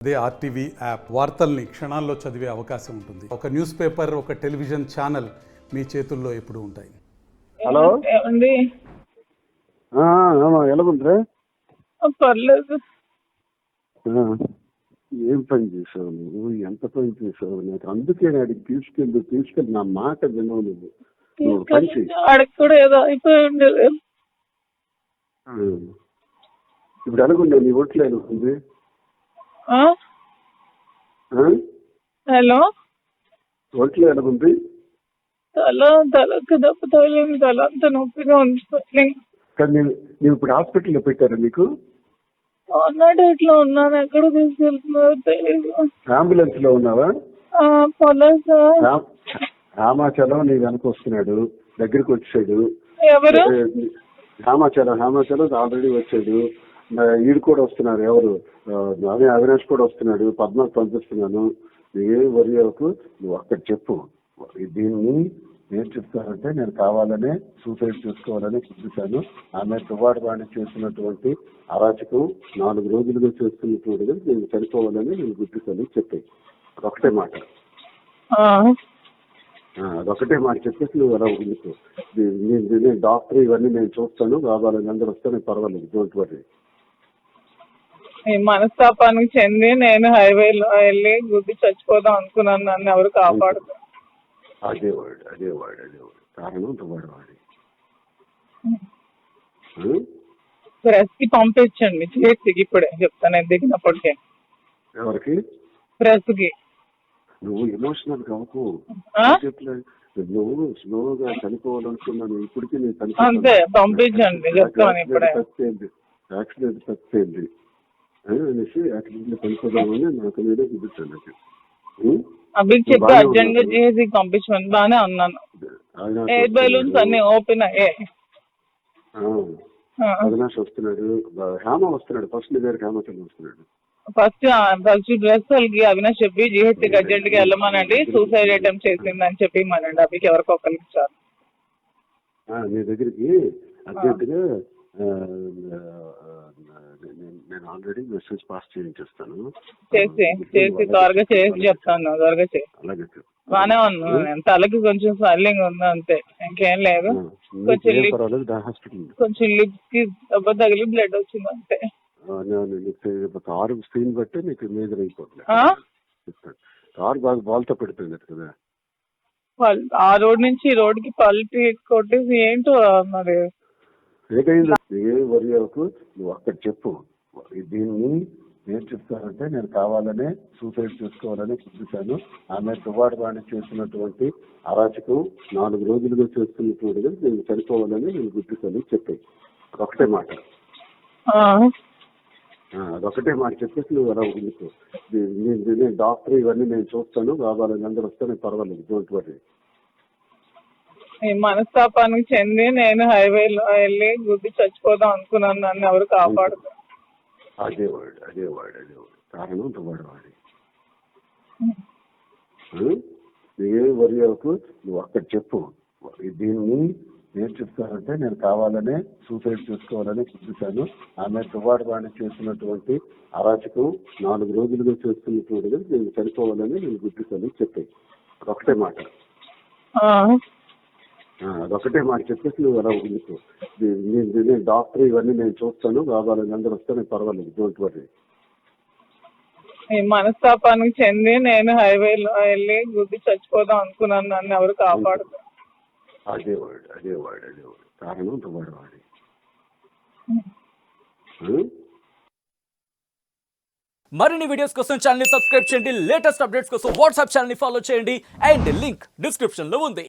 అదే RTV app వార్తల్ని క్షణాల్లో చదివే అవకాశం ఉంటుంది. ఒక న్యూస్ పేపర్, ఒక టెలివిజన్ ఛానల్ మీ చేతుల్లో ఎప్పుడూ ఉంటాయి. హలో ఏమండి? ఎలాగుందిరా? పర్లేదు. ఏం పని చేసావు నువ్వు? ఎంత పని చేసావు? నాకు అందుకే అడిగి తీసుకెళ్ళి నా మాట వినవు నువ్వు పని చేయి. ఆడికి కూడా ఏదో అయిపోయి ఉండేది. ఇప్పుడు ఎలాగుండే నీ ఒట్లు ఎలాగుంది? హలో, ఒట్లు ఎలాగుంది? తలకు దెబ్బ తగిలింది, తల అంతా నొప్పిగా ఉంది. కానీ నేను ఇప్పుడు హాస్పిటల్లో పెట్టారా నీకు? అన్నాడు ఇట్లా ఉన్నాను, ఎక్కడ తీసుకెళ్తున్నారో తెలియదు. అంబులెన్స్ లో ఉన్నావా? పోలీసు రామాచలం నీ వెనక వస్తున్నాడు, దగ్గరికి వచ్చాడు. ఎవరు? రామాచలం ఆల్రెడీ వచ్చాడు. ఈడు కూడా వస్తున్నారు. ఎవరు? అదే అవినాష్ కూడా వస్తున్నాడు. పద్మాకు పంపిస్తున్నాను. నువ్వేం వరి అవ్వకు, నువ్వు అక్కడ చెప్పు. దీన్ని ఏం చెప్తానంటే, నేను కావాలనే సూసైడ్ చేసుకోవాలని చూశాను. ఆమె తువ్వాడు వాణి చేస్తున్నటువంటి అరాచకం 4 రోజులుగా చేస్తున్నటువంటి నేను చనిపోవాలని నేను గుర్తిస్తాను చెప్పాయి. అదొకటే మాట. అదొకటే మాట చెప్పేసి నువ్వు అలా ఉండుకో. నేను డాక్టర్ ఇవన్నీ నేను చూస్తాను, కావాలని అందరూ వస్తే పర్వాలేదు, డోంట్ వరీ. ఈ మనస్తాపానికి చెంది నేను హైవేలో వెళ్ళి గుద్ది చచ్చిపోదాం అనుకున్నాను. నన్ను ఎవరు కాపాడుతారు? అదే వాడు కారణం తువ్వాడు వాడి. ప్రెస్ కి పంపించండి చేతికి, ఇప్పుడే చెప్తాను నేను దిగినప్పటికే. ఎవరికి? ప్రెస్ కి. నువ్వు ఎమోషనల్ కావు. నువ్వు స్లోగా చనిపోవాలనుకున్నాను. ఇప్పటికీ నేను అంతే, పంపించండి చెప్తాను ఇప్పుడే. యాక్సిడెంట్ తప్పింది అనేసి యాక్సిడెంట్ చనిపోదామని నాకు నేనే చూపించాను. అవి చెప్పి అర్జెంట్ గా చేసి పంపించమని బాగానే అన్నాను. ఎయిర్ బెలూన్స్ అన్ని ఓపెన్ అయ్యాయి. అవినాష్ వస్తున్నాడు, హేమ వస్తున్నాడు, ఫస్ట్ నీ దగ్గర హేమచంద్ర వస్తున్నాడు. ఫస్ట్ డ్రెస్ వాళ్ళకి అవినాష్ చెప్పి జిహెచ్కి అర్జెంట్ గా వెళ్ళమనండి, సూసైడ్ అటెంప్ట్ చేసిందని చెప్పి మనండి. అవికి ఎవరికి ఒకరికి ఇచ్చారు. నీ దగ్గరికి అర్జెంట్ గా నేను ఆల్రెడీ మెసేజ్ పాస్ చేయించేస్తాను. చేసి త్వరగా చేసి చెప్తాను. త్వరగా చేసి. అలాగే బానే ఉన్నాను నేను. తలకి కొంచెం స్వెల్లింగ్ ఉంది అంతే, ఇంకేం లేదు. కొంచెం లిప్స్ కి దెబ్బ తగిలి బ్లడ్ వచ్చింది అంతే. కారు స్క్రీన్ బట్టి నీకు మేజర్ అయిపోతుంది. కారు బాగా బాల్తో పెడుతుంది కదా. ఆ రోడ్ నుంచి ఈ రోడ్కి పల్టీ కొట్టేసి ఏంటో మరి. ఏదైంది ఏం వరి అవ్వకు, నువ్వు అక్కడ చెప్పు. దీన్ని ఏం చెప్తానంటే, నేను కావాలనే సూసైడ్ చేసుకోవాలని చూశాను. ఆమె తువ్వాడు వాణి చేస్తున్నటువంటి అరాచకం 4 రోజులుగా చేస్తున్నటువంటి నేను చనిపోవాలని నేను గుర్తిస్తాను చెప్పాయి. అదొకటే మాట. అదొకటే మాట చెప్పేసి నువ్వు అలా ఉండుకో. నేను డాక్టర్ ఇవన్నీ నేను చూస్తాను, కావాలని అందరూ వస్తే పర్వాలేదు, డోంట్ వరీ. ఈ మనస్తాపానికి చెంది నేను హైవేలో వెళ్ళి గుద్ది చచ్చిపోదాం అనుకున్నాను. నన్ను ఎవరు కాపాడుతారు? అదే వాడు కారణం తువ్వాడు వాడి. నువ్వేం వరి అవ్వకు, నువ్వు అక్కడ చెప్పు. దీన్ని ఏం చెప్తానంటే, నేను కావాలనే సూసైడ్ చేసుకోవాలని చూశాను. ఆమె తువ్వాడు వాణి చేస్తున్నటువంటి అరాచకం 4 రోజులుగా చేస్తున్నటువంటి నేను చనిపోవాలని నేను గుర్తిస్తాను చెప్పాయి. అదొకటే మాట. అదొకటే మాట చెప్పేసి నువ్వు అలా ఉండుకో. నేను డాక్టర్ ఇవన్నీ నేను చూస్తాను, కావాలని అందరూ వస్తే పర్వాలేదు, డోంట్ వరీ. ఈ మనస్తాపానికి చెంది నేను హైవేలో వెళ్ళి గుద్ది చచ్చిపోదాం అనుకున్నాను. నన్ను ఎవరు కాపాడుతారు? అదే వాడు కారణం తువ్వాడు వాడి. మరిన్ని వీడియోస్ కోసం ఛానల్ ని సబ్స్క్రైబ్ చేయండి. లేటెస్ట్ అప్డేట్స్ కోసం వాట్సాప్ ఛానల్ ని ఫాలో చేయండి. అండ్ లింక్ డిస్క్రిప్షన్ లో ఉంది.